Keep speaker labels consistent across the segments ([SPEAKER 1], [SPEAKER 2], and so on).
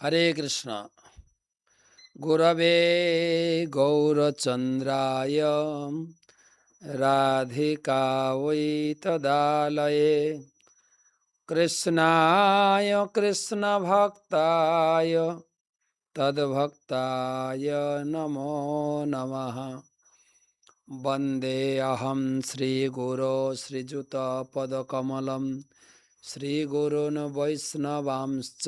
[SPEAKER 1] हरे कृष्ण। गुरवे गौरचन्द्राय राधिकावै तदालये कृष्णाय कृष्णभक्ताय तद्भक्ताय नमो नमः। वन्देऽहं श्रीगुरो श्रीयुतपदकमलं श्रीगुरून् वैष्णवांश्च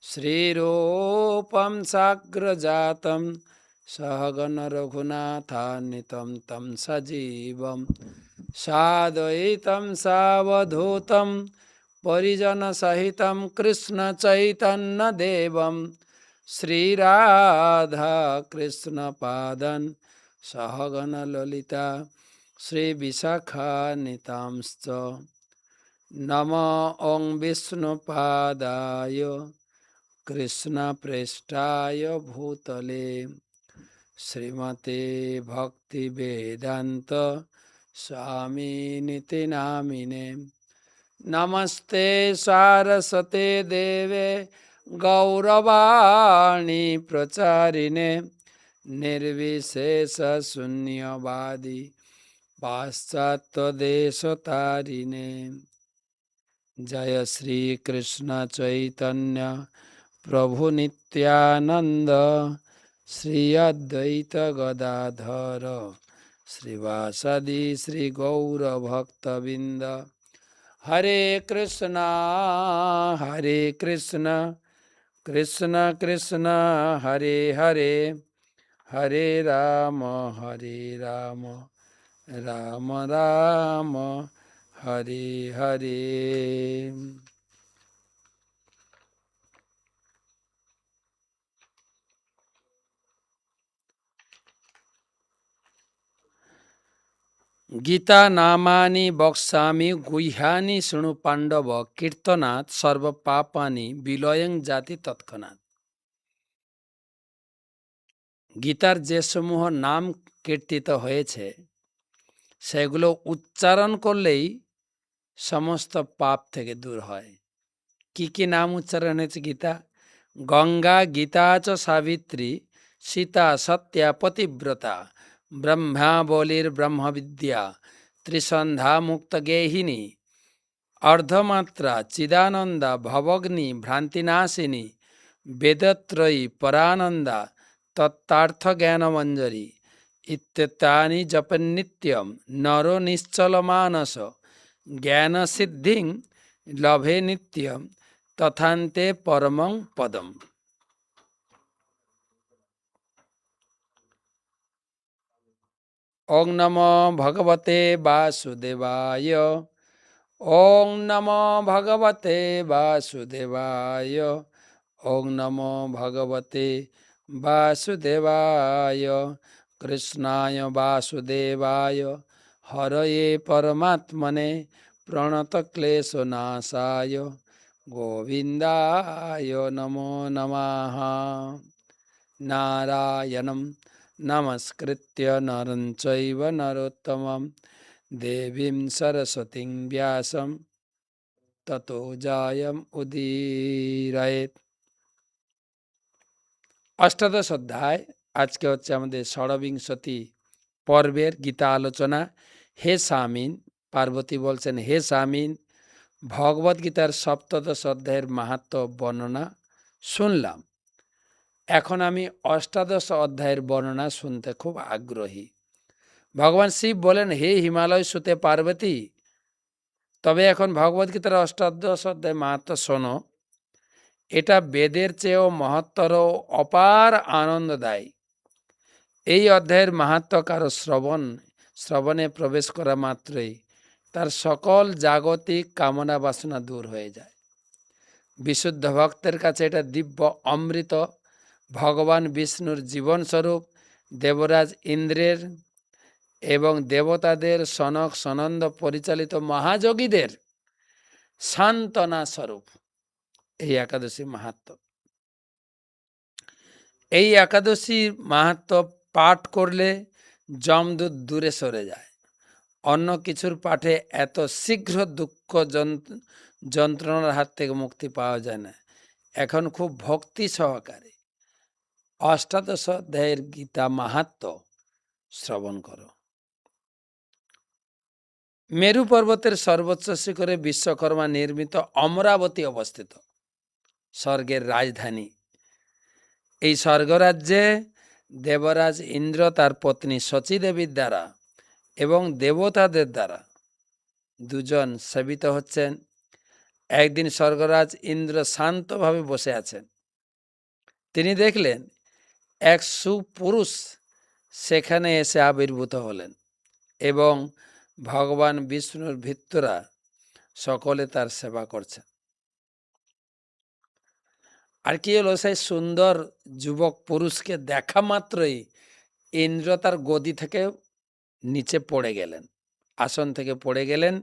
[SPEAKER 1] श्रीरूपं साग्रजातं सहगण रघुनाथान्वितं तं सजीवं साद्वैतं सावधूतं परिजनसहितं कृष्णचैतन्यदेवं श्रीराधा कृष्णपादन् सहगण ललिता श्रीविशाखान्वितांश्च नमो ॐ विष्णुपादाय कृष्णप्रेष्ठाय भूतले श्रीमते भक्तिवेदान्त स्वामिनिति नामिने। नमस्ते सारस्वते देवे गौरवाणी प्रचारिणे निर्विशेष शून्यवादी पाश्चात्यदेशतारिणे। जय श्री कृष्ण चैतन्य प्रभु नित्यानंद श्री अद्वैत गदाधर श्रीवासदि श्री गौर भक्तबिंद। हरे कृष्णा कृष्ण कृष्ण हरे हरे, हरे राम राम राम हरे हरे। गीता नामानि वक्ष्यामि गुह्यानि शृणु पांडव कीर्तनात् सर्व पापानि विलयं जाति तत्क्षणात्। গীতার যে সমূহ নাম কীর্তিত হয়েছে সেগুলো উচ্চারণ করলেই সমস্ত পাপ থেকে দূর হয়। কি কি নাম উচ্চারণ হয়েছে গীতা? গঙ্গা গীতা চ সাবিত্রী সীতা সত্যা পতিব্রতা ব্রহ্মা বলির ব্রহ্মবিদ্যা ত্রিসন্ধ্যা মুক্ত গেহিনী अर्धमात्रा चिदानंदा भवग्नि भ्रांतिनाशिनी वेदत्रयी परानंदा तत्तार्थ ज्ञानमंजरी इत्येतानि जपन्नित्यं नरो निश्चलमानस ज्ञान सिद्धिं लभे नित्यं तथान्ते परमं पदम्। ओं नमो भगवते वासुदेवाय, ओं नमो भगवते वासुदेवाय, ओं नमो भगवते वासुदेवाय। कृष्णाय वासुदेवाय हरये परमात्मने प्रणतक्लेशनाशाय गोविन्दाय नमो नमः। नारायणं नमस्कृत्य नरं चैव नरोत्तमं देवीं सरस्वतीं व्यासं ततो जायम् उदीरयेत्। অষ্টাদশ অধ্যায় আজকে হচ্ছে আমাদের ষড়বিংশতি পর্বের গীতা আলোচনা। হে স্বামীন, পার্বতী বলছেন হে স্বামীন, ভগবদ্গীতার সপ্তদশ অধ্যায়ের মাহাত্ম্য বর্ণনা শুনলাম, এখন আমি অষ্টাদশ অধ্যায়ের বর্ণনা শুনতে খুব আগ্রহী। ভগবান শিব বলেন হে হিমালয় সুতে পার্বতী, তবে এখন ভগবদ্গীতার অষ্টাদশ অধ্যায় মাহাত্ম্য শোনো। এটা বেদের চেয়েও মহত্তর অপার আনন্দদায়ী। এই অধ্যায়ের মাহাত্ম্য কারো শ্রবণে প্রবেশ করা মাত্রই তার সকল জাগতিক কামনা বাসনা দূর হয়ে যায়। বিশুদ্ধ ভক্তের কাছে এটা দিব্য অমৃত। ভগবান বিষ্ণুর জীবনস্বরূপ, দেবরাজ ইন্দ্রের এবং দেবতাদের সনক সনন্দ পরিচালিত মহাযোগীদের সান্ত্বনা স্বরূপ এই একাদশী মাহাত্ম্য। এই একাদশীর মাহাত্ম্য পাঠ করলে যমদূত দূরে সরে যায়। অন্য কিছুর পাঠে এত শীঘ্র দুঃখ যন্ত্রণার হাত থেকে মুক্তি পাওয়া যায় না। এখন খুব ভক্তি সহকারে অষ্টাদশ অধ্যায়ের গীতা মাহাত্ম্য শ্রবণ করো। মেরু পর্বতের সর্বোচ্চ শিখরে বিশ্বকর্মা নির্মিত অমরাবতী অবস্থিত, স্বর্গের রাজধানী। এই স্বর্গরাজ্যে দেবরাজ ইন্দ্র তার পত্নী শচীদেবীর দ্বারা এবং দেবতাদের দ্বারা দুজন সেবিত হচ্ছেন। একদিন স্বর্গরাজ ইন্দ্র শান্তভাবে বসে আছেন। তিনি দেখলেন এক সুপুরুষ সেখানে এসে আবির্ভূত হলেন এবং ভগবান বিষ্ণুর ভৃত্যরা সকলে তার সেবা করছেন। আর কি হলো, সেই সুন্দর যুবক পুরুষকে দেখা মাত্রই ইন্দ্র তার গদি থেকে নিচে পড়ে গেলেন, আসন থেকে পড়ে গেলেন।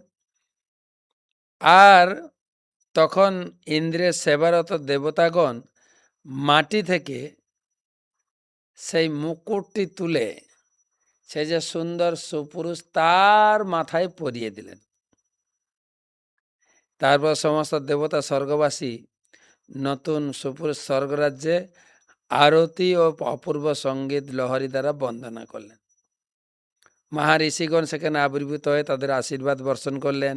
[SPEAKER 1] আর তখন ইন্দ্রের সেবারত দেবতাগণ মাটি থেকে সেই মুকুটটি তুলে সে যে সুন্দর সুপুরুষ তার মাথায় পরিয়ে দিলেন। তারপর সমস্ত দেবতা স্বর্গবাসী নতুন সুপুরুষ স্বর্গরাজ্যে আরতি ও অপূর্ব সঙ্গীত লহরী দ্বারা বন্দনা করলেন। মহাঋষিগণ সেখানে আবির্ভূত হয়ে তাদের আশীর্বাদ বর্ষণ করলেন।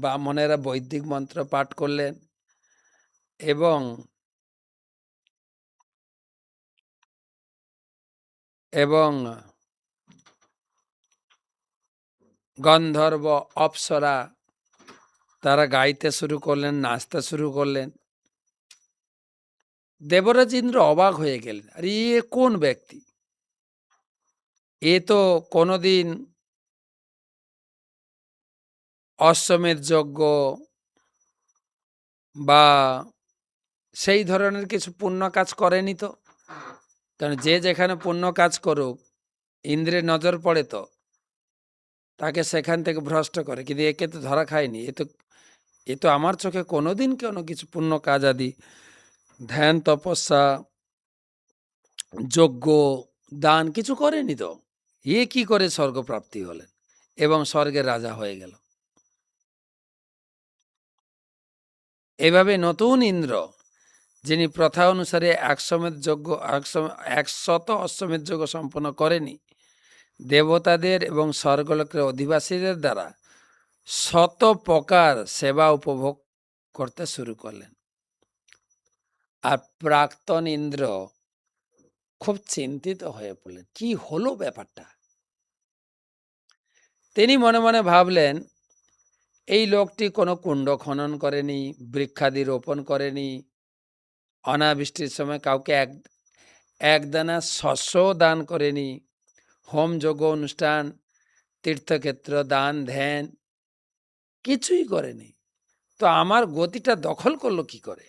[SPEAKER 1] ব্রাহ্মণেরা বৈদিক মন্ত্র পাঠ করলেন এবং এবং গন্ধর্ব অপ্সরা তারা গাইতে শুরু করলেন, নাচতে শুরু করলেন। দেবরাজ ইন্দ্র অবাক হয়ে গেলেন, আর এ কোন ব্যক্তি? এ তো কোনোদিন অশ্বমেধ যজ্ঞ বা সেই ধরনের কিছু পুণ্য কাজ করেনি তো। কারণ যে যেখানে পুণ্য কাজ করুক ইন্দ্রের নজর পড়ে তো তাকে সেখান থেকে ভ্রষ্ট করে, কিন্তু একে তো ধরা খায়নি। এ তো আমার চোখে কোনোদিন কোনো কিছু পুণ্য কাজ আদি ধ্যান তপস্যা যজ্ঞ দান কিছু করেনি তো। এ কি করে স্বর্গপ্রাপ্তি হলেন এবং স্বর্গের রাজা হয়ে গেল? এভাবে নতুন ইন্দ্র, যিনি প্রথা অনুসারে 100 অশ্বমেধ যজ্ঞ সম্পন্ন করেনি, দেবতাদের এবং স্বর্গলোকের অধিবাসীদের দ্বারা শত প্রকার সেবা উপভোগ করতে শুরু করলেন। আর প্রাক্তন ইন্দ্র খুব চিন্তিত হয়ে পড়লেন, কি হলো ব্যাপারটা। তিনি মনে মনে ভাবলেন, এই লোকটি কোনো কুণ্ড খনন করেনি, বৃক্ষাদি রোপণ করেনি, অনাবৃষ্টির সময় কাউকে একদানা শস্য দান করেনি, হোম যজ্ঞ অনুষ্ঠান তীর্থক্ষেত্র দান ধ্যান কিছুই করেনি, তো আমার গতিটা দখল করলো কি করে?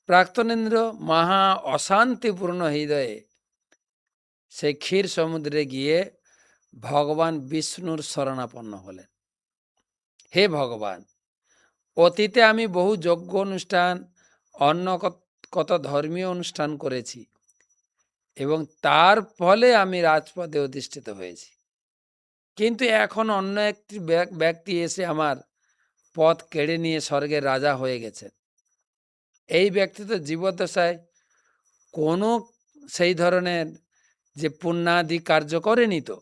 [SPEAKER 1] প্রাক্তনেন্দ্র মহা অশান্তিপূর্ণ হৃদয়ে সেই ক্ষীর সমুদ্রে গিয়ে ভগবান বিষ্ণুর শরণাপন্ন হলেন। হে ভগবান, অতীতে আমি বহু যজ্ঞ অনুষ্ঠান অন্য কত ধর্মীয় অনুষ্ঠান করেছি এবং তার ফলে আমি রাজপদে অধিষ্ঠিত হয়েছি, কিন্তু এখন অন্য একটি ব্যক্তি এসে আমার পদ কেড়ে নিয়ে স্বর্গের রাজা হয়ে গেছেন। এই ব্যক্তি তো জীবদ্দশায় কোনো সেই ধরনের যে পুণ্যাদি কার্য করেনি, তো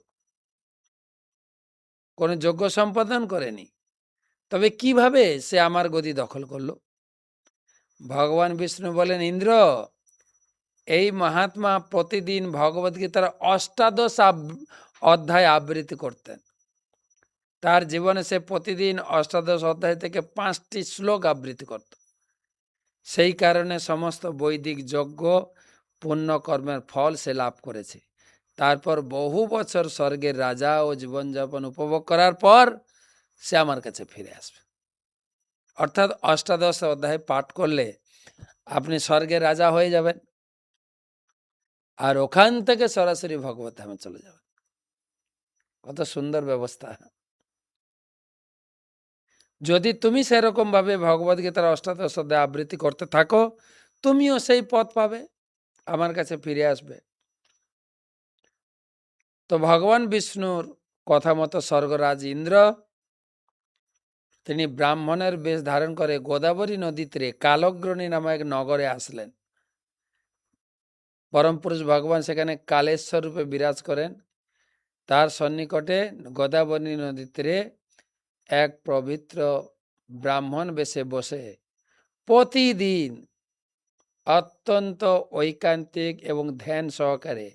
[SPEAKER 1] কোনো যজ্ঞ সম্পাদন করেনি, তবে কিভাবে সে আমার গদি দখল করলো? ভগবান বিষ্ণু বলেন, ইন্দ্র, এই মহাত্মা প্রতিদিন ভগবদ্গীতার অষ্টাদশ অধ্যায় আবৃত্তি করতেন। তার জীবনে সে প্রতিদিন অষ্টাদশ অধ্যায় থেকে 5টি শ্লোক আবৃত্তি করত। সেই কারণে সমস্ত বৈদিক যজ্ঞ পুণ্যকর্মের ফল সে লাভ করেছে। তারপর বহু বছর স্বর্গের রাজা ও জীবনযাপন উপভোগ করার পর সে আমার কাছে ফিরে আসবে। অর্থাৎ অষ্টাদশ অধ্যায় পাঠ করলে আপনি স্বর্গের রাজা হয়ে যাবেন আর ওখান থেকে সরাসরি ভগবত ধামে চলে যাবেন। কত সুন্দর ব্যবস্থা। যদি তুমি সেরকম ভাবে ভগবদ্গীতার অষ্টাদশ অধ্যায় আবৃত্তি করতে থাকো, তুমিও সেই পথ পাবে, আমার কাছে ফিরে আসবে। তো ভগবান বিষ্ণুর কথা মতো স্বর্গরাজ ইন্দ্র তিনি ব্রাহ্মণের বেশ ধারণ করে গোদাবরী নদী তীরে কালগ্রণী নামক এক নগরে আসলেন। পরম পুরুষ ভগবান সেখানে কালেশ্বর রূপে বিরাজ করেন। তার সন্নিকটে গোদাবরী নদী তীরে এক পবিত্র ব্রাহ্মণ বেশে বসে প্রতিদিন অত্যন্ত ঐকান্তিক এবং ধ্যান সহকারে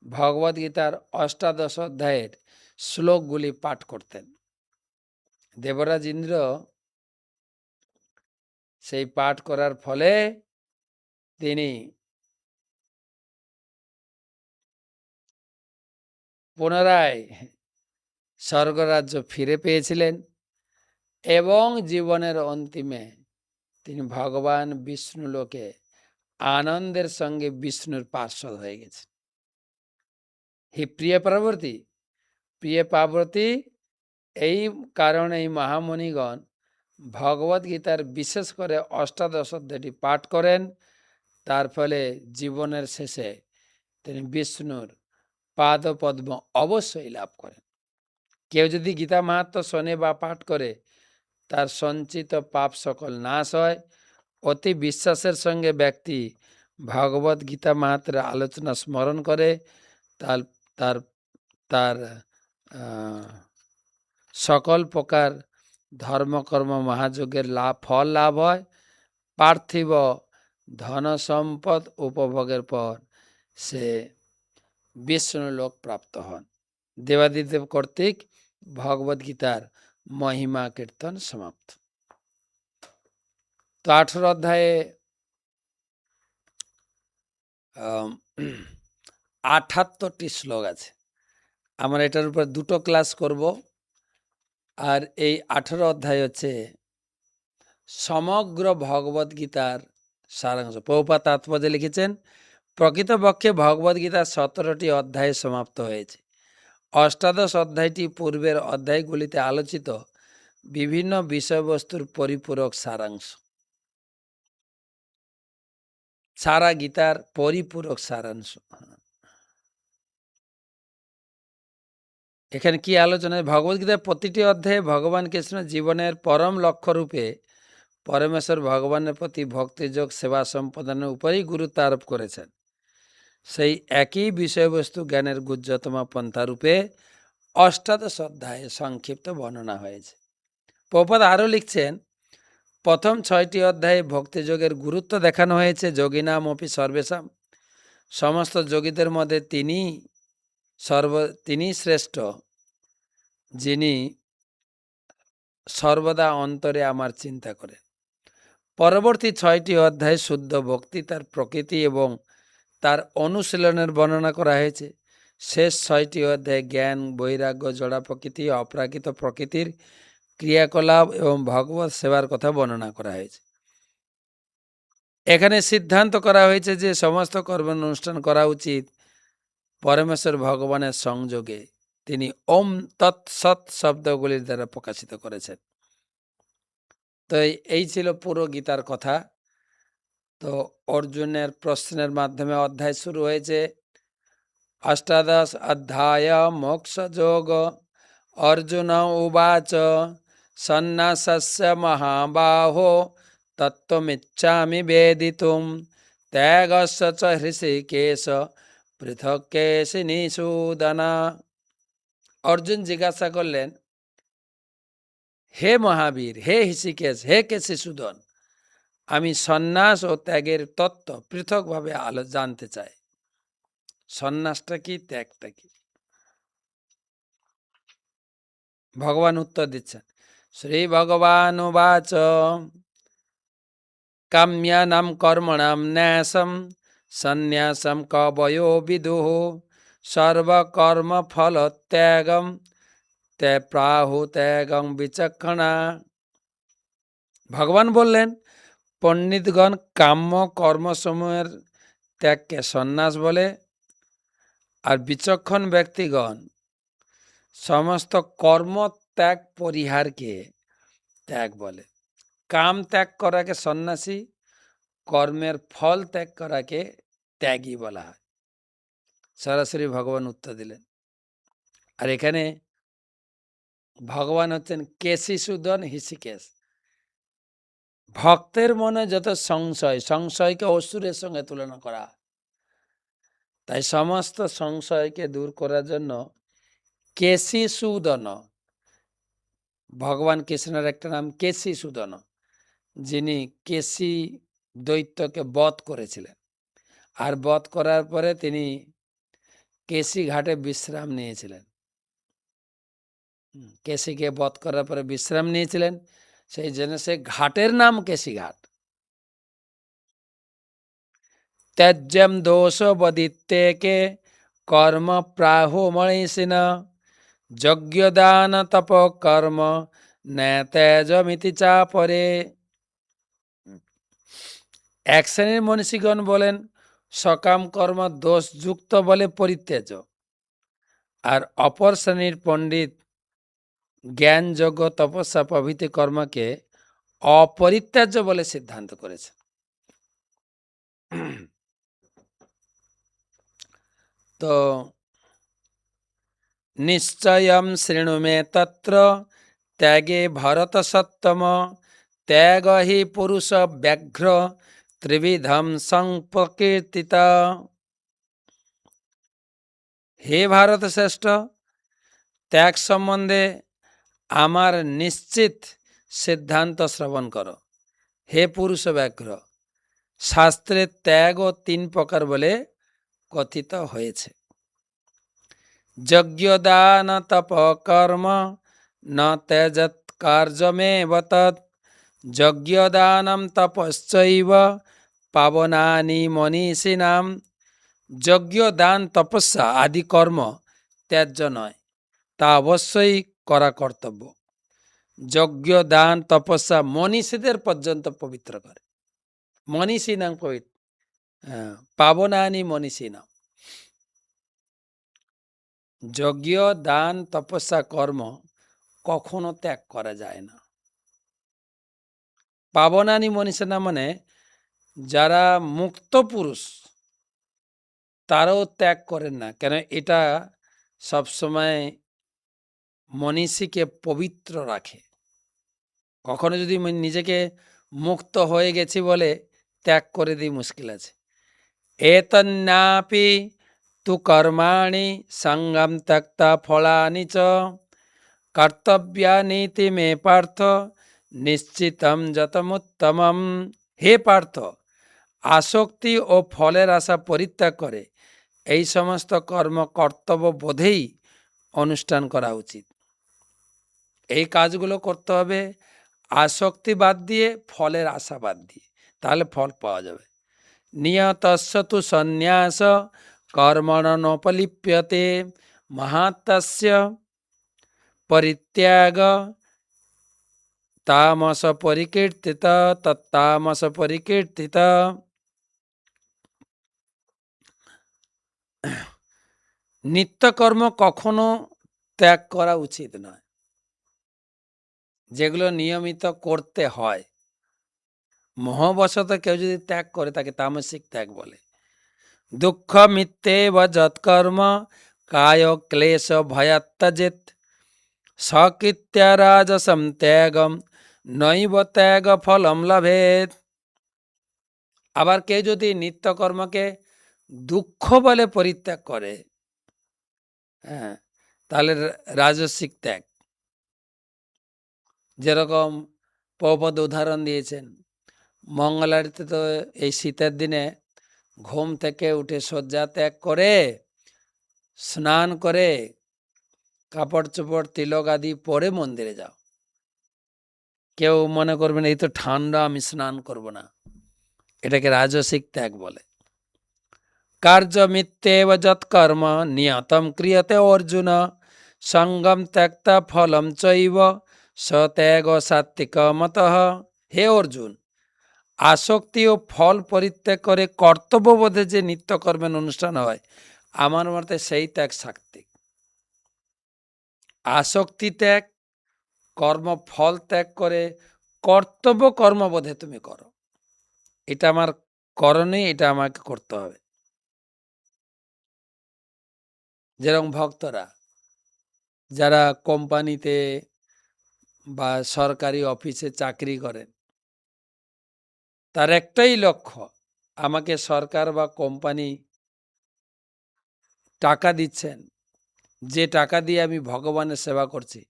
[SPEAKER 1] ভগবদ্গীতার অষ্টাদশ অধ্যায়ের শ্লোকগুলি পাঠ করতেন। দেবরাজ ইন্দ্র সেই পাঠ করার ফলে তিনি পুনরায় স্বর্গরাজ্য ফিরে পেয়েছিলেন এবং জীবনের অন্তিমে তিনি ভগবান বিষ্ণু লোকে আনন্দের সঙ্গে বিষ্ণুর পার্শ্বদ হয়ে গেছেন। হে প্রিয় পার্বতী, এই কারণে এই মহামণিগণ ভগবদ্গীতার বিশেষ করে অষ্টাদশ অধ্যায়টি পাঠ করেন। তার ফলে জীবনের শেষে তিনি বিষ্ণুর পাদপদ্ম অবশ্যই লাভ করেন। কেউ যদি গীতা মাহাত্ম্য শোনে বা পাঠ করে, তার সঞ্চিত পাপ সকল নাশ হয়। অতি বিশ্বাসের সঙ্গে ব্যক্তি ভগবদ গীতা মাহাত্ম্যের আলোচনা স্মরণ করে, তার তার তার সকল প্রকার ধর্মকর্ম মহাযজ্ঞের ফল লাভ হয়। পার্থিব ধন সম্পদ উপভোগের পর সে বিষ্ণু লোক প্রাপ্ত হন। দেবাদিদেব কর্তৃক ভগবদ্গীতার মহিমা কীর্তন সমাপ্ত। তো 18 অধ্যায়ে 78টি শ্লোক আছে। আমরা এটার উপর 2টো ক্লাস করব। আর এই 18 অধ্যায় হচ্ছে সমগ্র ভগবদ্গীতার সারাংশ। প্রভুপাদ তাৎপর্যে লিখেছেন, প্রকৃতপক্ষে ভগবদ্গীতার 17টি অধ্যায়ে সমাপ্ত হয়েছে। অষ্টাদশ অধ্যায়টি পূর্বের অধ্যায়গুলিতে আলোচিত বিভিন্ন বিষয়বস্তুর পরিপূরক সারাংশ। সারা গীতার পরিপূরক সারাংশ। এখানে কি আলোচনা? ভগবদ্গীতার প্রতিটি অধ্যায়ে ভগবান কৃষ্ণ জীবনের পরম লক্ষ্য রূপে পরমেশ্বর ভগবানের প্রতি ভক্তিযোগ সেবা সম্পাদনের উপরেই গুরুত্ব আরোপ করেছেন। সেই একই বিষয়বস্তু জ্ঞানের গুহ্যতম পন্থা রূপে অষ্টাদশ অধ্যায়ে সংক্ষিপ্ত বর্ণনা হয়েছে। প্রভুপাদ আরও লিখছেন, প্রথম 6টি অধ্যায়ে ভক্তিযোগের গুরুত্ব দেখানো হয়েছে। যোগিনাম অপি সর্বেশাম, সমস্ত যোগীদের মধ্যে তিনি শ্রেষ্ঠ, যিনি সর্বদা অন্তরে আমার চিন্তা করেন। পরবর্তী 6টি অধ্যায়ে শুদ্ধ ভক্তি, তার প্রকৃতি এবং তার অনুশীলনের বর্ণনা করা হয়েছে। শেষ 6টি অধ্যায়ে জ্ঞান, বৈরাগ্য, জড়া প্রকৃতি, অপ্রাকৃত প্রকৃতির ক্রিয়াকলাপ এবং ভগবত সেবার কথা বর্ণনা করা হয়েছে। এখানে সিদ্ধান্ত করা হয়েছে যে সমস্ত কর্মানুষ্ঠান করা উচিত পরমেশ্বর ভগবানের সংযোগে। তিনি ওম তৎসৎ শব্দগুলির দ্বারা প্রকাশিত করেছেন। তো এই ছিল পুরো গীতার কথা। তো অর্জুনের প্রশ্নের মাধ্যমে অধ্যায় শুরু হয়েছে। অষ্টাদশ অধ্যায় মোক্ষযোগ। অর্জুন উবাচ সন্ন্যাসস্য মহাবাহো তত্ত্বমিচ্ছামি বেদিতুম ত্যাগস্য চ হৃষিকেশ পৃথক কেশিনিষূদনা। অর্জুন জিজ্ঞাসা করলেন, হে মহাবীর, হে হৃষিকেশ, হে কেশিসূদন, আমি সন্ন্যাস ও ত্যাগের তত্ত্ব পৃথকভাবে জানতে চাই। সন্ন্যাসটা কি, ত্যাগটা কি? ভগবান উত্তর দিচ্ছেন, শ্রী ভগবান উবাচ কাম্যানাম কর্মণাম ন্যাসম সন্ন্যাসম কবয়ো বিদুঃ সর্বকর্ম ফল ত্যাগম তে প্রাহু ত্যাগং বিচক্ষণা। ভগবান বললেন, পণ্ডিতগণ কাম্য কর্মসমূহের ত্যাগকে সন্ন্যাস বলে, আর বিচক্ষণ ব্যক্তিগণ সমস্ত কর্ম ত্যাগ পরিহারকে ত্যাগ বলে। কাম ত্যাগ করাকে সন্ন্যাসী, কর্মের ফল ত্যাগ করাকে ত্যাগী বলা হয়। সরাসরি ভগবান উত্তর দিলেন। আর এখানে ভগবান হচ্ছেন কেশিসূদন হৃষিকেশ। ভক্তের মনে যত সংশয়, সংশয়কে অসুরের সঙ্গে তুলনা করা হয়। তাই সমস্ত সংশয়কে দূর করার জন্য কেশিসূদন, ভগবান কৃষ্ণের একটা নাম কেশিসূদন, যিনি কেশি দৈত্যকে বধ করেছিলেন। আর বধ করার পরে তিনি কেশি ঘাটে বিশ্রাম নিয়েছিলেন। কেশিকে বধ করার পরে বিশ্রাম নিয়েছিলেন, সেই জন্য সে ঘাটের নাম কেশি ঘাট। ত্যাজ্যম দোষ বদিত্যেকে কর্ম প্রাহো মণিষিণ যজ্ঞদান তপ কর্ম ন্যাতেজমিতি চাপরে। এক শ্রেণীর মনীষীগণ বলেন সকাম কর্ম দোষযুক্ত বলে পরিত্যাজ্য, আর অপর শ্রেণীর পণ্ডিত জ্ঞান যজ্ঞ তপস্যা প্রভৃতি কর্মকে অপরিত্যাজ্য বলে সিদ্ধান্ত করেছে। তো নিশ্চয়ম শৃণু মে তত্র ত্যাগে ভরত সত্তম ত্যাগ হি পুরুষ ব্যাঘ্র ত্রিবিধম সংপ্রকীর্তিত। হে ভারত শ্রেষ্ঠ, ত্যাগ সম্বন্ধে আমার নিশ্চিত সিদ্ধান্ত শ্রবণ করো। হে পুরুষ ব্যাঘ্র, শাস্ত্রে ত্যাগ ও 3 প্রকার বলে কথিত হয়েছে। যজ্ঞদান তপ কর্ম ন ত্যজৎ কার্যমেব তৎ যজ্ঞদানম তপশ্চৈব পাবনানি মনীষিণাম। যজ্ঞ দান তপস্যা আদি কর্ম ত্যায্য নয়, তা অবশ্যই করা কর্তব্য। যজ্ঞ দান তপস্যা মনীষীদের পর্যন্ত পবিত্র করে। মনীষিণাম পবিত্র, পাবনানি মনীষিণাম। যজ্ঞ দান তপস্যা কর্ম কখনো ত্যাগ করা যায় না। পাবনানি মনীষিণা মানে যারা মুক্ত পুরুষ তারাও ত্যাগ করেন না, কেন এটা সবসময় মনীষীকে পবিত্র রাখে। কখনো যদি নিজেকে মুক্ত হয়ে গেছি বলে ত্যাগ করে দিই, মুশকিল আছে। এতন্নাপি তু কর্মাণি সঙ্গম ত্যক্তা ফলানি চ কর্তব্যানীতি মে পার্থ নিশ্চিতম যতমুত্তমম। হে পার্থ, আসক্তি ও ফলের আশা পরিত্যাগ করে এই সমস্ত কর্ম কর্তব্য বোধেই অনুষ্ঠান করা উচিত। এই কাজগুলো করতে হবে আসক্তি বাদ দিয়ে, ফলের আশা বাদ দিয়ে, তাহলে ফল পাওয়া যাবে। নিয়তস্য তু সন্ন্যাস কর্মণ নোপলিপ্যতে মহাত্তস্য পরিত্যাগ তামস পরিকীর্তিত তত্তামস পরিকীর্তিত। নিত্যকর্ম কখনো ত্যাগ করা উচিত নয়, যেগুলো নিয়মিত করতে হয়। মোহবশত কেউ যদি ত্যাগ করে তাকে তামসিক ত্যাগ বলে। দুঃখ মিথ্যেব যৎকর্ম কায় ক্লেশ ভয়াত্তজেত সকৃত্য রাজসম ত্যাগম নৈব ত্যাগ ফলম লভেত। আবার কেউ যদি নিত্যকর্মকে দুঃখ বলে পরিত্যাগ করে, তাহলে রাজসিক ত্যাগ। যেরকম প্রভুপাদ উদাহরণ দিয়েছেন, মঙ্গলারীতে তো এই শীতের দিনে ঘুম থেকে উঠে শয্যা ত্যাগ করে স্নান করে কাপড় চোপড় তিলক আদি পরে মন্দিরে যাও। কেউ মনে করবেন এই তো ঠান্ডা, আমি স্নান করব না, এটাকে রাজসিক ত্যাগ বলে। কার্য মিথ্যেব যৎকর্ম নিয়তম ক্রিয়তে অর্জুন সঙ্গম ত্যক্তা ফলম চৈব সত্যাগ সাত্বিক মতঃ। হে অর্জুন, আসক্তি ও ফল পরিত্যাগ করে কর্তব্যবোধে যে নিত্যকর্মের অনুষ্ঠান হয়, আমার মতে সেই ত্যাগ সাত্বিক। আসক্তি ত্যাগ, কর্ম ফল ত্যাগ করে কর্তব্য কর্মবোধে তুমি করো, এটা আমার করণীয়, এটা আমাকে করতে হবে। যেরকম ভক্তরা যারা কোম্পানিতে বা সরকারি অফিসে চাকরি করেন, তার একটাই লক্ষ্য, আমাকে সরকার বা কোম্পানি টাকা দিচ্ছেন, যে টাকা দিয়ে আমি ভগবানের সেবা করছি,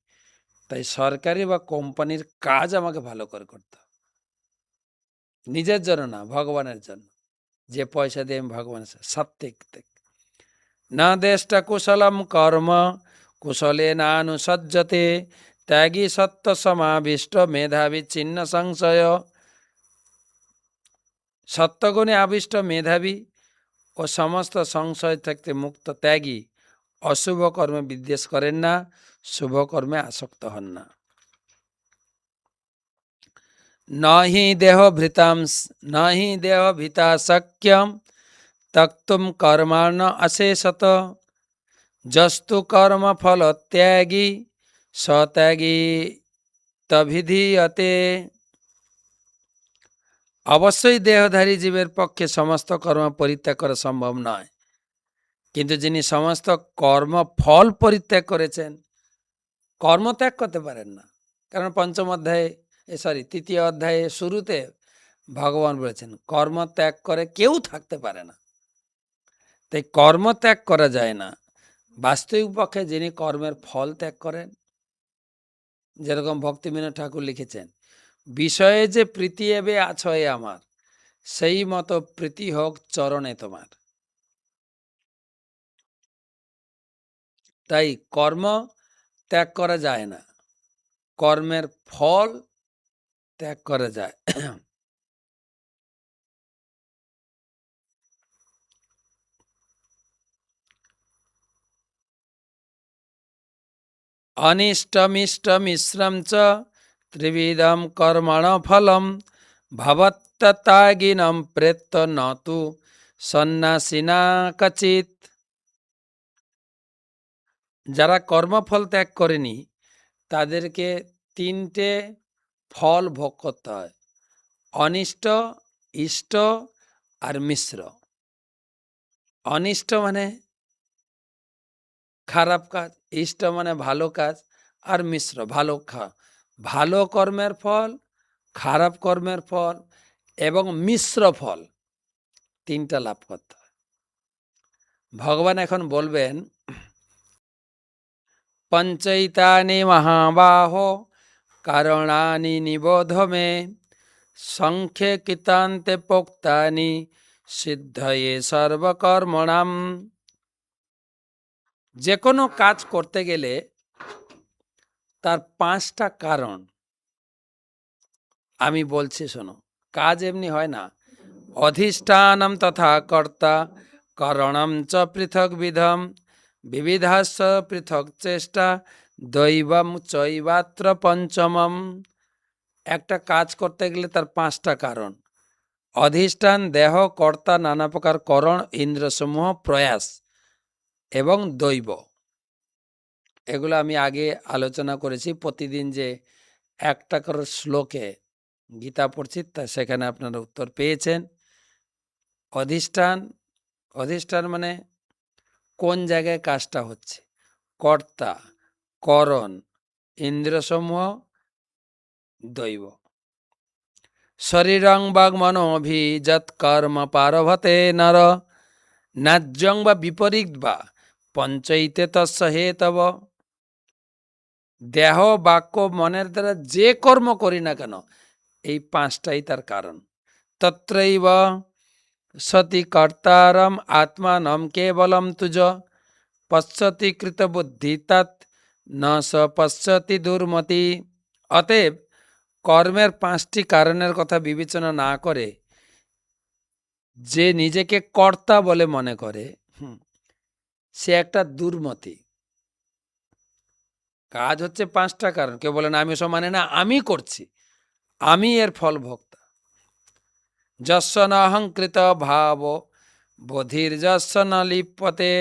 [SPEAKER 1] তাই সরকারি বা কোম্পানির কাজ আমাকে ভালো করে করতে হবে, নিজের জন্য না, ভগবানের জন্য। যে পয়সা দিয়ে আমি ভগবানের সাত্ত্বিক না দেশটা কুশলম কর্ম কুশলে না অনুসজ্জতে ত্যাগী সত্য সমাবিষ্ট মেধাবী চিহ্ন সংশয়। সত্যগুণে আবিষ্ট মেধাবী ও সমস্ত সংশয় থাকতে মুক্ত ত্যাগী অশুভ কর্মে বিদ্বেষ করেন না, শুভ কর্মে আসক্ত হন না। নহি দেহ ভীতা শক্যম তক্তুম কর্মাণ অশেষত যস্তু কর্ম ফল ত্যাগী সত্যাগী তভিধীয়তে। অবশ্যই দেহধারী জীবের পক্ষে সমস্ত কর্ম পরিত্যাগ করা সম্ভব নয়, কিন্তু যিনি সমস্ত কর্ম ফল পরিত্যাগ করেছেন, কর্ম ত্যাগ করতে পারেন না। কারণ তৃতীয় অধ্যায়ে শুরুতে ভগবান বলেছেন কর্ম ত্যাগ করে কেউ থাকতে পারে না, তাই কর্ম ত্যাগ করা যায় না। বাস্তবিক পক্ষে যিনি কর্মের ফল ত্যাগ করেন, যেরকম ভক্তিবিনোদ ঠাকুর লিখেছেন, বিষয়ে যে প্রীতি এবে আছয় আমার, সেই মতো প্রীতি হোক চরণে তোমার। তাই কর্ম ত্যাগ করা যায় না, কর্মের ফল ত্যাগ করা যায়। অনিষ্টমিষ্ট মিশ্রম চ ত্রিবিধম কর্মণ ফলম ভবত্যাগিনম প্রেত্য নতু সন্ন্যাসিনা কচিত। যারা কর্মফল ত্যাগ করেনি তাদেরকে তিনটে ফল ভোগ করতে হয়, অনিষ্ট, ইষ্ট আর মিশ্র। অনিষ্ট মানে খারাপ কাজ, ইষ্ট মানে ভালো কাজ, আর মিশ্র ভালো কর্মের ফল, খারাপ কর্মের ফল এবং মিশ্র ফল, তিনটা লাভ করতে হয়। ভগবান এখন বলবেন পঞ্চৈতানি মহাবাহো কারণানি নিবোধ মে সংখ্যে কৃতান্তে পোক্তানি সিদ্ধয়ে সর্বকর্মণাম। যে কোনো কাজ করতে গেলে তার 5টা কারণ আমি বলছি, শোনো। কাজ এমনি হয় না। অধিষ্ঠানম তথা কর্তা কারণম চ পৃথক বিধম বিবিধাস্য পৃথক চেষ্টা দৈবম চৈবাত্র পঞ্চমম। একটা কাজ করতে গেলে তার 5টা কারণ: অধিষ্ঠান, দেহ, কর্তা, নানা প্রকার করণ, ইন্দ্রসমূহ, প্রয়াস এবং দৈব। এগুলো আমি আগে আলোচনা করেছি। প্রতিদিন যে একটা করে শ্লোকে গীতা পড়ছি তা সেখানে আপনারা উত্তর পেয়েছেন। অধিষ্ঠান মানে কোন জায়গায় কাজটা হচ্ছে, কর্তা, করণ, ইন্দ্রিয়সমূহ, দৈব। শরীরং বাগ মনোভি যৎ কর্ম পারভতে নর ন্যায্যং বা বিপরীত বা পঞ্চৈতে তস্য হেতব। দেহ, বাক্য, মনের দ্বারা যে কর্ম করি না কেন, এই 5টাই তার কারণ। তত্রৈব সতি কর্তারম আত্মানম কেবলম তুজ পশ্যতি কৃত বুদ্ধি তৎ ন স পশ্যতি দুর্মতি। অতএব কর্মের 5টি কারণের কথা বিবেচনা না করে যে নিজেকে কর্তা বলে মনে করে, সে একটা দুর্মতি। কাজ হচ্ছে 5টা কারণ। কেউ বলে না আমি ওসব মানে না, আমি করছি, আমি এর ফল ভোক্তা। যস্য ন অহংকৃত ভাব বোধির যস্য ন লিপ্যতে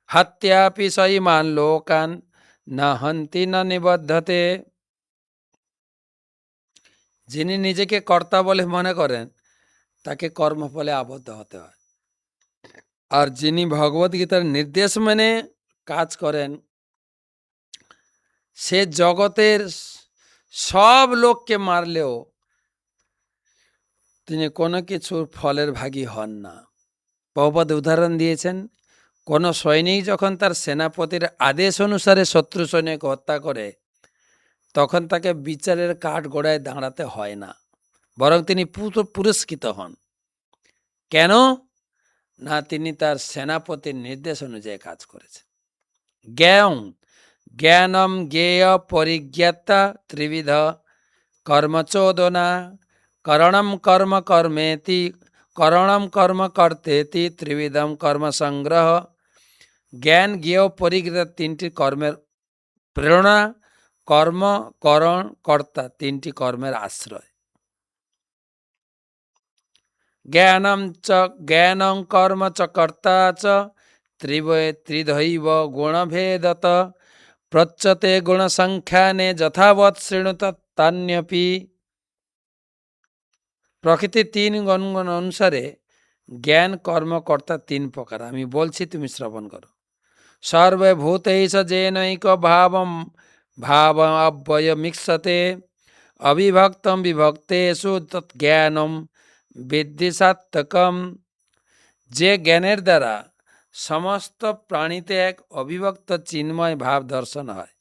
[SPEAKER 1] হত্যাপি স ইমান লোকান না হন্তি না নিবদ্ধতে। যিনি নিজেকে কর্তা বলে মনে করেন তাকে কর্মফলে আবদ্ধ হতে হয়। আর যিনি ভগবদ্গীতার নির্দেশ মেনে কাজ করেন সে জগতের সব লোককে মারলেও তিনি কোনো কিছুর ফলের ভাগী হন না। প্রভুপাদ উদাহরণ দিয়েছেন, কোনো সৈনিক যখন তার সেনাপতির আদেশ অনুসারে শত্রু সৈনিককে হত্যা করে, তখন তাকে বিচারের কাঠগড়ায় দাঁড়াতে হয় না, বরং তিনি পুরস্কৃত হন। কেন? না, তিনি তার সেনাপতির নির্দেশ অনুযায়ী কাজ করেছেন। জ্ঞানম জ্ঞেয় পরিজ্ঞাতা ত্রিবিধ কর্মচোদনা করণম কর্ম কর্মেতি করণম কর্ম কর্তেতি ত্রিবিধম কর্ম সংগ্রহ। জ্ঞান, জ্ঞেয়, পরিজ্ঞাতা তিনটি কর্মের প্রেরণা, কর্ম, করণ, কর্তা তিনটি কর্মের আশ্রয়। জ্ঞানং কর্ম চ কর্তা চ ত্রিধৈব গুণভেদত প্রচ্যতে গুণসংখ্যানে যথাবৎ শৃণুত তান্যপি। প্রকৃতির তিন গুণ অনুসারে জ্ঞান, কর্মকর্তা তিন প্রকার। আমি বলছি, তুমি শ্রবণ করো। সর্বভূতৈষ যেনৈক ভাবমব্যয়মিক্ষতে অবিভক্তম বিভক্তেষু তজ্জ্ঞানম বিদ্ধি সাত্ত্বকম। যে জ্ঞানের দ্বারা সমস্ত প্রাণীতে এক অবিভক্ত চিন্ময় ভাব দর্শন হয়,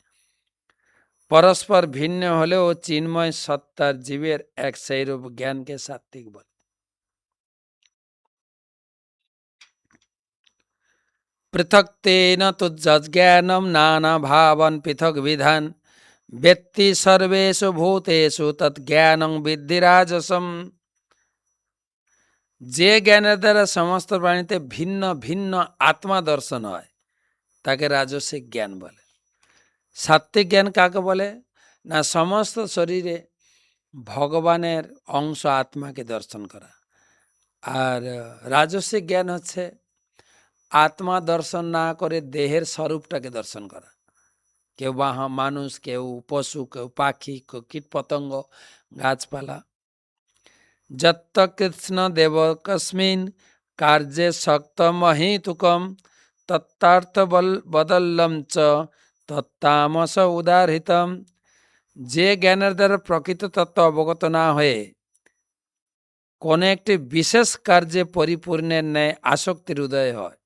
[SPEAKER 1] পরস্পর ভিন্ন হলেও চিন্ময় সত্তার জীবের এক সেইরূপ জ্ঞানকে সাত্ত্বিক বলে। পৃথক তেন তুজ্জ্ঞানম নানা ভাবন পৃথক বিধান ব্যক্তি সর্বেষু ভূতেষু তজ্জ্ঞানং বিদ্ধি রাজসম। যে জ্ঞানের দ্বারা সমস্ত প্রাণীতে ভিন্ন ভিন্ন আত্মা দর্শন হয়, তাকে রাজসিক জ্ঞান বলে। সাত্ত্বিক জ্ঞান কাকে বলে? না, সমস্ত শরীরে ভগবানের অংশ আত্মাকে দর্শন করা। আর রাজসিক জ্ঞান হচ্ছে আত্মা দর্শন না করে দেহের স্বরূপটাকে দর্শন করা। কেউ মানুষ, কেউ পশু, কেউ পাখি, কেউ কীটপতঙ্গ, গাছপালা। যত্ত কৃষ্ণ দেব কস্মিন কার্যে শক্ত মহিতুকম তত্তার্থ বদল্যম চ তত্তামস উদাহৃতম। যে জ্ঞানের দ্বারা প্রকৃত তত্ত্ব অবগত না হয়ে কোন একটি বিশেষ কার্যে পরিপূর্ণের ন্যায় আসক্তির উদয় হয়,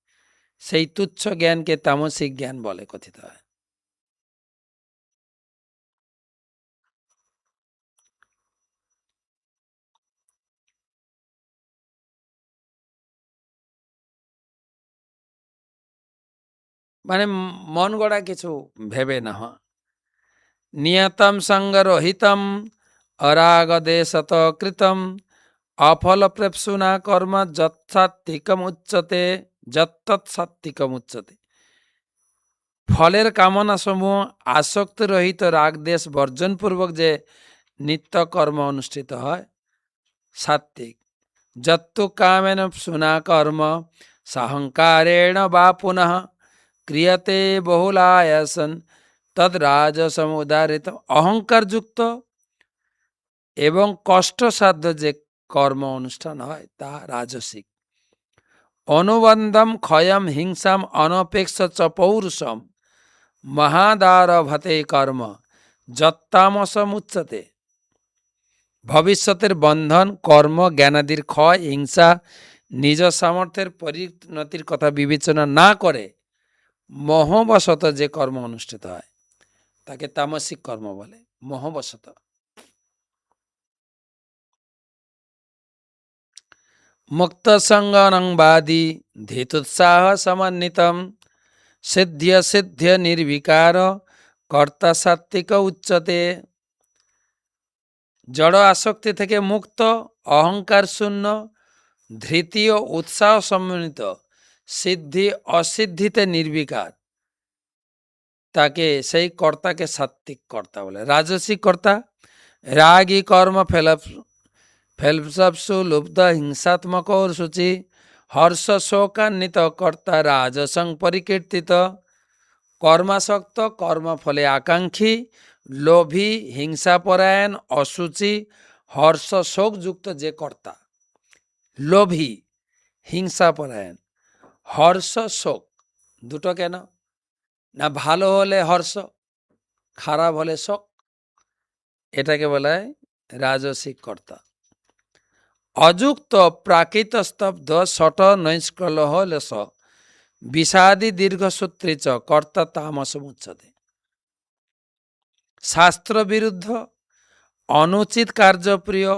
[SPEAKER 1] সেই তুচ্ছ জ্ঞানকে তামসিক জ্ঞান বলে কথিত হয়। মানে মন গড়া কিছু ভেবে না হয়। নিয়তম সঙ্গরহিতম অরাগদেশত কৃতম অফল প্রেপসুনা কর্ম যৎসাত্ত্বিকম উচ্যতে যত্তৎসাত্ত্বিকম উচ্যতে। ফলের কামনা সমূহ আসক্তি রহিত রাগদেশ বর্জনপূর্বক যে নিত্য কর্ম অনুষ্ঠিত হয়, সাত্ত্বিক। যত্তু কামেন সুনা কর্ম সাহংকারেণ বা পুনঃ ক্রিয়তে বহুলায়াসন তদ রাজসম উদাহৃত। অহংকার যুক্ত এবং কষ্টসাধ্য যে কর্ম অনুষ্ঠান হয়, তা রাজসিক। অনুবন্ধম ক্ষয়ম হিংসাম অনপেক্ষ চ পৌরুষম মহাদারভতে কর্ম যত্তামসম উচ্যতে। ভবিষ্যতের বন্ধন, কর্ম, জ্ঞানাদির ক্ষয়, হিংসা, নিজ সামর্থ্যের পরিণতির কথা বিবেচনা না করে মোহবশত যে কর্ম অনুষ্ঠিত হয়, তাকে তামসিক কর্ম বলে। মোহবশত। মুক্ত সঙ্গনংবাদী ধীতুৎসাহ সমন্বিতম সিদ্ধ্য সিদ্ধ্য নির্বিকার কর্তা সাত্ত্বিক উচ্যতে। জড় আসক্তি থেকে মুক্ত, অহংকার শূন্য, ধৃতি ও উৎসাহ সমন্বিত, সিদ্ধি অসিদ্ধিতে নির্বিকার, তাকে সেই কর্তাকে সাত্ত্বিক কর্তা বলে। রাজসিক কর্তা রাগী কর্ম ফেলসু লুব্ধ হিংসাত্মক সূচি হর্ষ শোকান্বিত কর্তা রাজসং পরিকীর্তিত। কর্মাসক্ত, কর্মফলে আকাঙ্ক্ষী, লোভী, হিংসাপরায়ণ, অসুচি, হর্ষ শোকযুক্ত যে কর্তা। লোভী, হিংসাপরায়ণ, হর্ষ শোক, দুটো কেন? না, ভালো হলে হর্ষ, খারাপ হলে শোক, এটাকে বলা হয় রাজসিক কর্তা। অযুক্ত প্রাকৃত স্তব্ধ শট নৈষ্কলহ লেশ বিষাদি দীর্ঘসূত্রী চ কর্তা তামসমুচ্যতে। শাস্ত্র বিরুদ্ধ, অনুচিত কার্যপ্রিয়,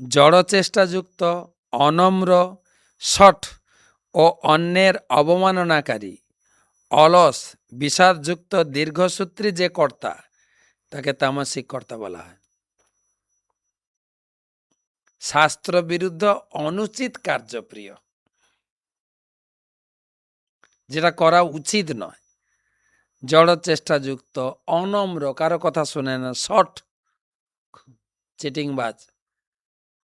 [SPEAKER 1] জড়চেষ্টাযুক্ত, অনম্র, শঠ ও অন্যের অবমাননাকারী, অলস, বিষাদযুক্ত, দীর্ঘসূত্রী যে কর্তা, তাকে তামসিক কর্তা বলা হয়। শাস্ত্র বিরুদ্ধ, অনুচিত কার্যপ্রিয়, যেটা করা উচিত নয়, জড়চেষ্টাযুক্ত, অনম্র, কারো কথা শোনে না, শঠ, চিটিংবাজ,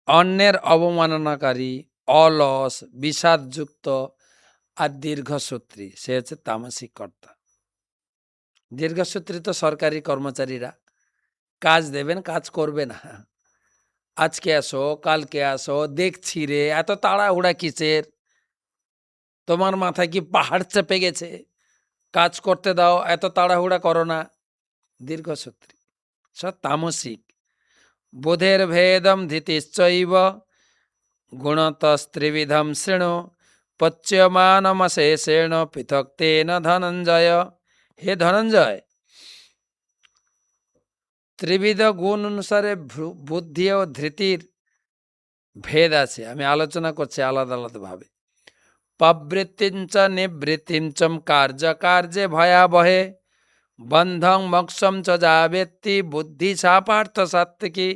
[SPEAKER 1] অন্যের অবমাননাকারী, অলস, বিষাদযুক্ত আর দীর্ঘসূত্রী, সে হচ্ছে তামসিক কর্তা। দীর্ঘসূত্রী তো সরকারি কর্মচারীরা, কাজ দেবেন, কাজ করবে না, আজকে আসো, কালকে আসো, দেখছি রে, এত তাড়াহুড়া কিসের, তোমার মাথায় কি পাহাড় চেপে গেছে, কাজ করতে দাও, এত তাড়াহুড়া করো না, দীর্ঘসূত্রী, সব তামসিক। বোধের ভেদম ধৃতিশ্চৈব গুণতস্ত্রিবিধম শৃণু পচ্যমানমশেষেণ পৃথক তেন ধনঞ্জয়। হে ধনঞ্জয়, ত্রিবিধ গুণ অনুসারে বুদ্ধি ও ধৃতির ভেদ আছে, আমি আলোচনা করছি আলাদা আলাদা ভাবে। প্রবৃত্তিঞ্চ নিবৃত্তিঞ্চম কার্য কার্যে ভয়াবহে বন্ধং মোক্ষম চ যা ব্যক্তি বুদ্ধি সা পার্থ সাত্ত্বিকী।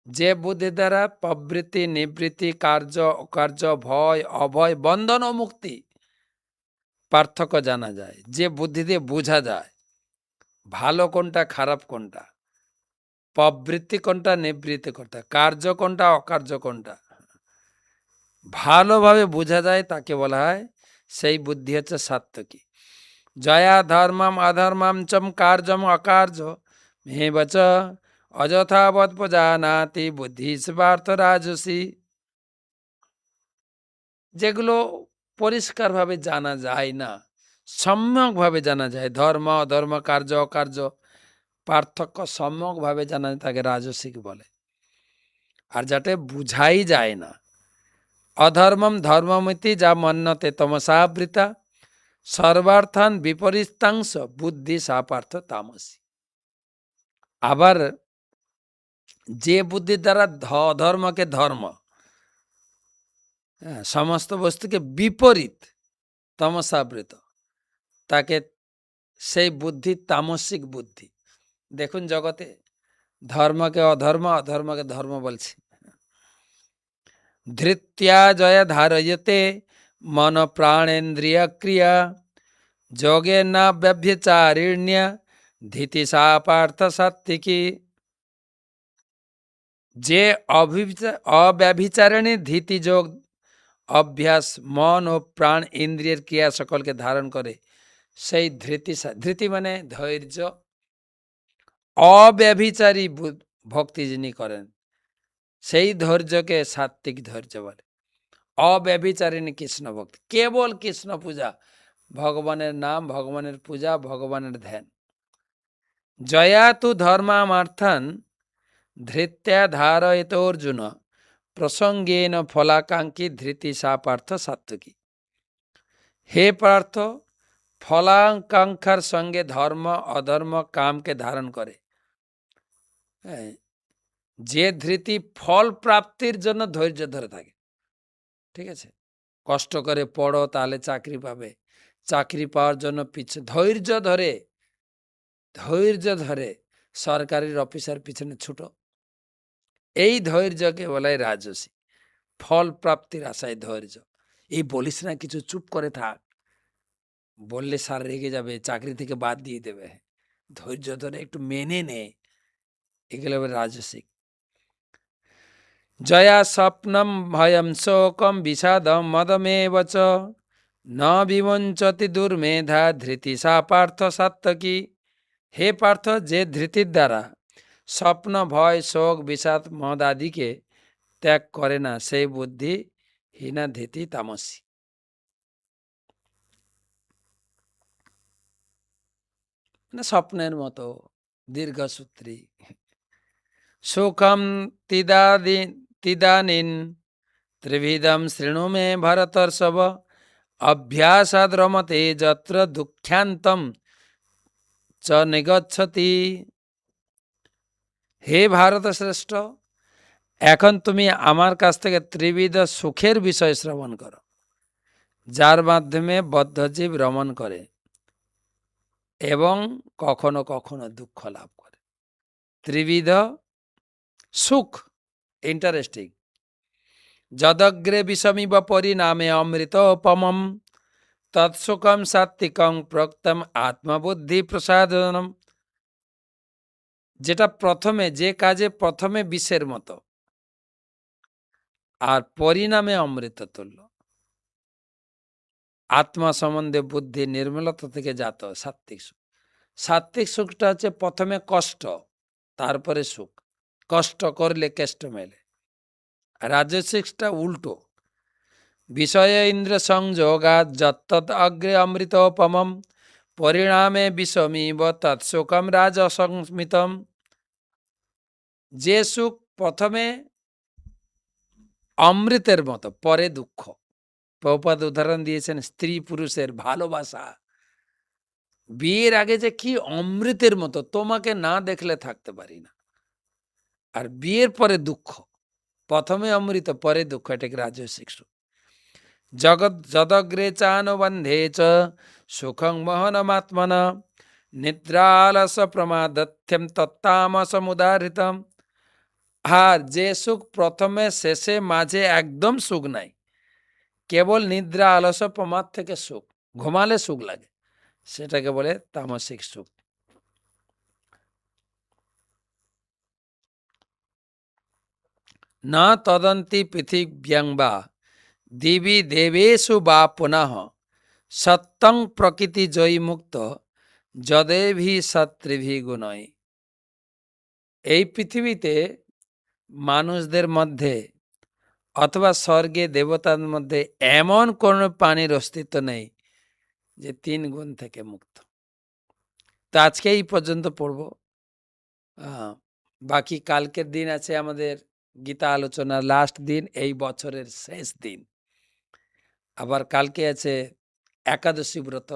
[SPEAKER 1] যে বুদ্ধি দ্বারা প্রবৃত্তি, নিবৃত্তি, কার্য অকার্য, ভয় অভয়, বন্ধন ও মুক্তি পার্থক্য জানা যায়, যে বুদ্ধি দিয়ে বোঝা যায় ভালো কোনটা খারাপ কোনটা, প্রবৃত্তি কোনটা নিবৃত্তি কোনটা, কার্য কোনটা অকার্য কোনটা, ভালোভাবে বোঝা যায়, তাকে বলা হয়, সেই বুদ্ধি হচ্ছে সাত্ত্বিকী। জয়া ধর্মম অধর্মম চম কার্যম অকার্য হে বচ অযথাবৎ প্রজানাতি বুদ্ধি স্বার্থ রাজসী। যেগুলো পরিষ্কারভাবে জানা যায় না, সম্যকভাবে জানা যায়, ধর্ম অধর্ম, কার্য অকার্য পার্থক্য সম্যকভাবে জানা যায়, তাকে রাজসিক বলে। আর যাতে বুঝাই যায় না, অধর্মম ধর্মমিতি যা মন্যতে তমসাবৃতা সর্বার্থান বিপরীতাংশ বুদ্ধি সা পার্থ তামসী। আবার যে বুদ্ধির দ্বারা ধর্মকে ধর্ম, সমস্ত বস্তুকে বিপরীত তমসাবৃত, তাকে সেই বুদ্ধি তামসিক বুদ্ধি। দেখুন জগতে ধর্মকে অধর্ম, অধর্মকে ধর্ম বলছে। ধৃত্যা জয় ধারয়তে মন প্রাণেন্দ্রিয় ক্রিয়া যোগে না ব্যভিচারিণ্য ধীতি সা পার্থ সাত্ত্বিকী। যে অব্যভিচারিণী ধীতি যোগ অভ্যাস মন ও প্রাণ ইন্দ্রিয়ের ক্রিয়া সকলকে ধারণ করে, সেই ধৃতি, ধৃতি মানে ধৈর্য, অব্যভিচারী ভক্তি যিনি করেন, সেই ধৈর্যকে সাত্ত্বিক ধৈর্য বলে। অব্যভিচারিণী কৃষ্ণ ভক্তি, কেবল কৃষ্ণ পূজা, ভগবানের নাম, ভগবানের পূজা, ভগবানের ধ্যান। জয়া তু ধর্মামার্থান ধৃত্যা ধারয়ত অর্জুন প্রসঙ্গেন ফলাকাঙ্ক্ষী ধৃতি সা পার্থ সাত্ত্বিকী। হে পার্থ, ফলাকাঙ্ক্ষার সঙ্গে ধর্ম অধর্ম কামকে ধারণ করে, যে ধৃতি ফল প্রাপ্তির জন্য ধৈর্য ধরে থাকে, ঠিক আছে, কষ্ট করে পড়ো তাহলে চাকরি পাবে, চাকরি পাওয়ার জন্য ধৈর্য ধরে সরকারি অফিসার পিছনে ছুটো, এই ধৈর্যকে বলে রাজসী। ফল প্রাপ্তির আশায় ধৈর্য, এই বলিস না কিছু, চুপ করে থাক, বললে স্যার রেগে যাবে, চাকরি থেকে বাদ দিয়ে দেবে, ধৈর্য ধরে একটু মেনে নে, এগুলো রাজসিক। জয়া স্বপ্নম ভয়ম শোকম বিষাদম মদমেব চ ন বিমঞ্চতি দুর্মেধা ধৃতি সা পার্থ সাত্ত্বিকী। হে পার্থ, যে ধৃতির দ্বারা স্বপ্ন, ভয়, শোক, বিষাদ, মদ আদিকে ত্যাগ করে না, সেই বুদ্ধি হীনা ধৃতি তামসী। মানে স্বপ্নের মতো দীর্ঘসূত্রী। সুখম তিদানীন ত্রিবিধম শৃণু মে ভরতর্ষভ অভ্যাসাদ রমতে যত্র দুঃখ্যান্তম চ নিগচ্ছতি। হে ভারত শ্রেষ্ঠ, এখন তুমি আমার কাছ থেকে ত্রিবিধ সুখের বিষয় শ্রবণ করো, যার মাধ্যমে বদ্ধজীব রমণ করে এবং কখনো কখনো দুঃখ লাভ করে। ত্রিবিধ সুখ, ইন্টারেস্টিং। যদগ্রে বিষমিব পরিণামে অমৃতোপমম তৎসুখম সাত্বিকং প্রক্তম আত্মবুদ্ধি প্রসাদনম। যেটা প্রথমে, যে কাজে প্রথমে বিষের মতো আর পরিণামে অমৃত তুল্য, আত্মা সম্বন্ধে বুদ্ধি নির্মলতা থেকে জাত সাত্বিক সুখ। সাত্বিক সুখটা হচ্ছে প্রথমে কষ্ট, তারপরে সুখ। কষ্ট করলে কেষ্ট মেলে। রাজসিকটা উল্টো। বিষয়ে ইন্দ্র সংযোগাৎ যত্তৎ অগ্রে অমৃতোপমম পরিণামে বিষমিব তৎসুখম রাজসংস্মিতম। যে সুখ প্রথমে অমৃতের মতো, পরে দুঃখ। প্রভুপাদ উদাহরণ দিয়েছেন স্ত্রী পুরুষের ভালোবাসা। বিয়ের আগে যে কি অমৃতের মতো, তোমাকে না দেখলে থাকতে পারি না। আর বিয়ের পরে দুঃখ, প্রথমে অমৃত পরে দুঃখ, এটাকে রাজসিক সুখ। জগৎ যদগ্রে চানুবন্ধে চ সুখং মোহনমাত্মনা নিদ্রালস প্রমাদথ্যম তত্তামসমুদাহৃতম। আর যে সুখ প্রথমে শেষে মাঝে একদম সুখ নাই, কেবল নিদ্রা আলস প্রমাদ থেকে সুখ, ঘুমালে সুখ লাগে, সেটাকে বলে তামসিক সুখ। না তদন্তি পৃথিব্যাং বা দিবি দেবেষু বা পুনঃ সত্যং প্রকৃতি জয়ী মুক্ত যদেভি সত্রিভি গুণই। এই পৃথিবীতে মানুষদের মধ্যে অথবা স্বর্গে দেবতার মধ্যে এমন কোন প্রাণীর অস্তিত্ব নেই যে 3 গুণ থেকে মুক্ত। তো আজকে এই পর্যন্ত পড়ব। বাকি কালকের দিন আছে আমাদের গীতা আলোচনার লাস্ট দিন, এই বছরের শেষ দিন। আবার কালকে আছে একাদশী ব্রত,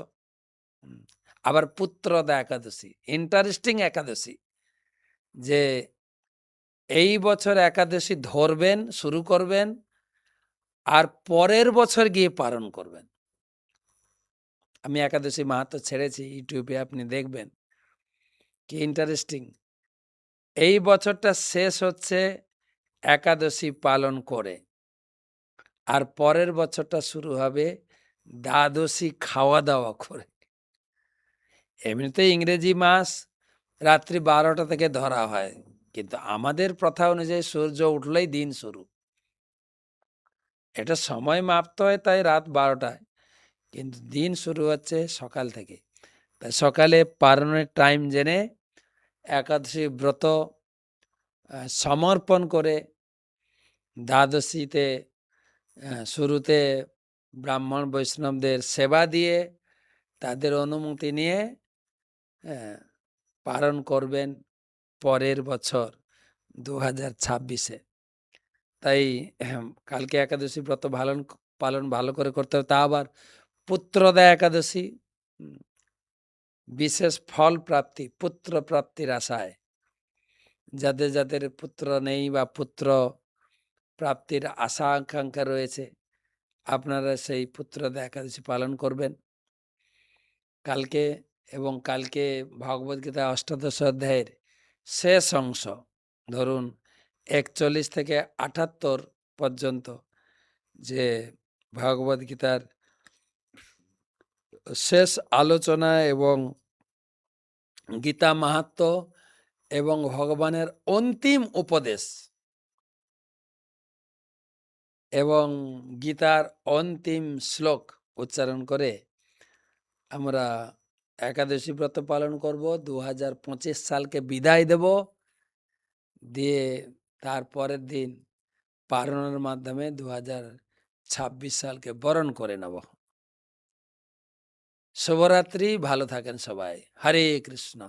[SPEAKER 1] আবার পুত্রদা একাদশী। ইন্টারেস্টিং একাদশী, যে এই বছর একাদশী ধরবেন, শুরু করবেন, আর পরের বছর গিয়ে পালন করবেন। আমি একাদশী মাহাত্ম্য ছেড়েছি, ইউটিউবে আপনি দেখবেন, কি ইন্টারেস্টিং। এই বছরটা শেষ হচ্ছে একাদশী পালন করে, আর পরের বছরটা শুরু হবে দ্বাদশী খাওয়া দাওয়া করে। এমনিতে ইংরেজি মাস রাত্রি 12টা থেকে ধরা হয়, কিন্তু আমাদের প্রথা অনুযায়ী সূর্য উঠলেই দিন শুরু। এটা সময় মাপতে হয়, তাই রাত 12টায়, কিন্তু দিন শুরু হচ্ছে সকাল থেকে। তাই সকালে পালনের টাইম জেনে একাদশী ব্রত সমর্পণ করে দ্বাদশীতে শুরুতে ব্রাহ্মণ বৈষ্ণবদের সেবা দিয়ে তাদের অনুমতি নিয়ে পালন করবেন পরের বছর 2026-এ। তাই কালকে একাদশী ব্রত পালন ভালো করে করতে হবে। তা আবার পুত্রদা একাদশী, বিশেষ ফল প্রাপ্তি, পুত্র প্রাপ্তির আশায় যাদের যাদের পুত্র নেই বা পুত্র প্রাপ্তির আশা আকাঙ্ক্ষা রয়েছে, আপনারা সেই পুত্রদা একাদশী পালন করবেন কালকে। এবং কালকে ভগবদ্গীতা অষ্টাদশ অধ্যায়ের শেষ অংশ, ধরুন 41 থেকে 78 পর্যন্ত, যে ভগবদ্গীতার শেষ আলোচনা এবং গীতা মাহাত্ম্য এবং ভগবানের অন্তিম উপদেশ এবং গীতার অন্তিম শ্লোক উচ্চারণ করে আমরা একাদশী ব্রত পালন করব। 2025 সালকে বিদায় দেব, দিয়ে তারপরের দিন পালনের মাধ্যমে 2026 সালকে বরণ করে নেব। শুভরাত্রি, ভালো থাকেন সবাই। হরে কৃষ্ণ।